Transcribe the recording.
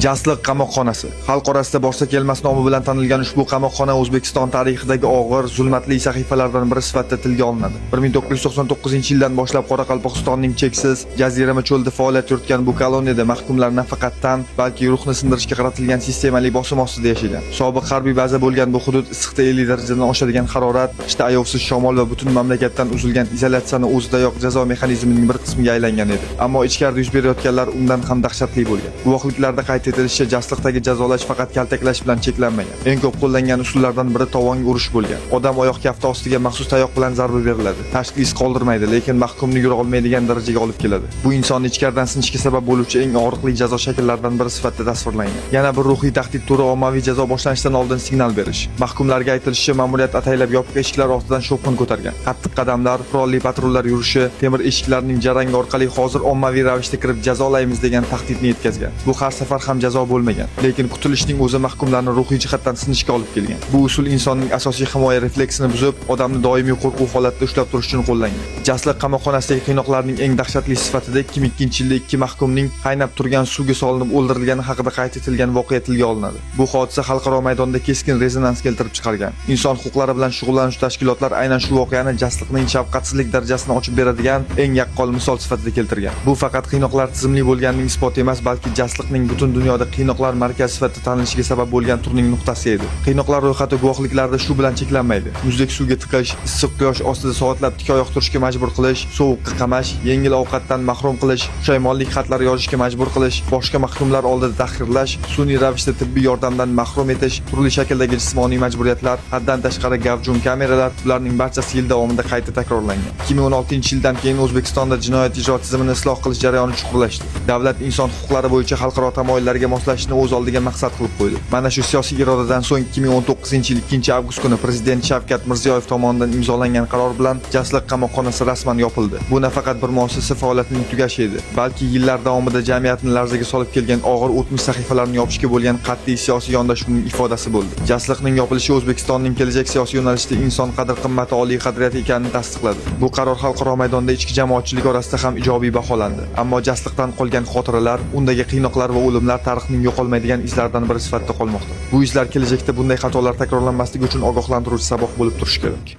Jasliq qamoqxonasi. Xalq orasida borsa kelmas nomi bilan tanilgan ushbu qamoqxona O'zbekiston tarixidagi og'ir, zulmatli sahifalardan biri sifatida tilga olinadi. 1999-yildan boshlab Qoraqalpog'istonning cheksiz jazirama cho'lida faoliyat yuritgan bu koloniyada mahkumlar nafaqat tan, balki ruhni sindirishga qaratilgan sistemali bosim ostida yashagan. Sobiq harbiy baza bo'lgan bu hudud issiqda 50 darajadan oshadigan harorat, qishda ayovsiz shamol va butun mamlakatdan uzilgan izolyatsiyani o'zidayoq jazo mexanizmining bir qismiga aylangan edi. Ammo ichkarida yuz berayotganlar undan ham dahshatli bo'lgan. Guvohliklarda qayd etilishicha, Jasliqdagi jazolash faqat kaltaklash bilan cheklanmagan. Eng ko'p qo'llangan usullardan biri tovonga urish bo'lgan. Odam oyoq kafti ostiga maxsus tayoq bilan zarba beriladi. Tashqi iz qoldirmaydi, lekin mahkumni yura olmaydigan darajaga olib keladi. Bu insonni ichkaridan sinishga sabab bo'luvchi eng og'riqli jazo shakllaridan biri sifatida tasvirlangan. Yana bir ruhiy tahdid turi ommaviy jazo boshlanishidan oldin signal berish. Mahkumlarga aytilishicha, ma'muriyat ataylab yopiq eshiklar ortidan shovqin ko'targan. Qattiq qadamlar, qurolli patrullar yurishi, temir eshiklarning jarangi orqali hozir ommaviy ravishda kirib jazolaymiz degan tahdidni yetkazgan. Bu har safar ham jazo bo'lmagan, lekin qutulishning o'zi mahkumlarni ruhiy jihatdan sinishga olib kelgan. Bu usul insonning asosiy himoya refleksini buzib, odamni doimiy qo'rquv holatida ushlab turish uchun qo'llangan. Jasliq qamoqxonasidagi qiynoqlarning eng dahshatli sifatida 2002-yilda 2 mahkumning qaynab turgan suvga solinib o'ldirilgani haqida qayd etilgan voqea tilga olinadi. Bu hodisa xalqaro maydonda keskin rezonans keltirib chiqargan. Inson huquqlari bilan shug'ullanuvchi tashkilotlar aynan shu voqeani Jasliqning shafqatsizlik darajasini ochib beradigan eng yaqqol misol sifatida keltirgan. Bu faqat qiynoqlar tizimli bo'lganining isboti emas, balki Jasliqning butun dunyoda qiynoqlar markazi sifatida tanilishiga sabab bo'lgan turning nuqtasi edi. Qiynoqlar ro'yxati guvohliklarda shu bilan cheklanmaydi. Muzdek suvga tiqish, issiq quyosh ostida soatlab tik oyoq turishga majbur qilish, sovuqqa qamash, yengil ovqatdan mahrum qilish, pushaymonlik xatlari yozishga majbur qilish, boshqa mahkumlar oldida tahqirlash, sun'iy ravishda tibbiy yordamdan mahrum etish, turli shakldagi jismoniy majburiyatlar, haddan tashqari gavjum kameralar, bularning barchasi yil davomida qayta takrorlangan. 2016-yildan keyin O'zbekistonda jinoyat ijro tizimini isloh qilish jarayoni chuqurlashdi. Davlat inson huquqlari bo'yicha xalqaro tamoyillarga moslashishni o'z oldiga maqsad qilib qo'ydi. Mana shu siyosiy irodadan so'ng 2019-yil 2-avgust kuni Prezident Shavkat Mirziyoyev tomonidan imzolangan qaror bilan Jasliq qamoqxonasi rasman yopildi. Bu nafaqat bir muassasa faoliyatining tugashi edi, balki yillar davomida jamiyatni larzaga solib kelgan og'ir o'tmish sahifalarni yopishga bo'lgan qat'iy siyosiy yondashuvning ifodasi bo'ldi. Jasliqning yopilishi O'zbekistonning kelajak siyosiy yo'nalishida inson qadr-qimmati oliy qadriyat ekanini tasdiqladi. Bu qaror xalqaro maydonda ichki jamoatchilik orasida ham ijobiy baholandi. Ammo Jasliqdan qolgan xotiralar, undagi qiynoqlar va o'limlar tarixning yo'qolmaydigan izlaridan biri sifatida qolmoqda. Bu izlar kelajakda bunday xatolar takrorlanmasligi uchun ogohlantiruvchi saboq bo'lib turishi kerak.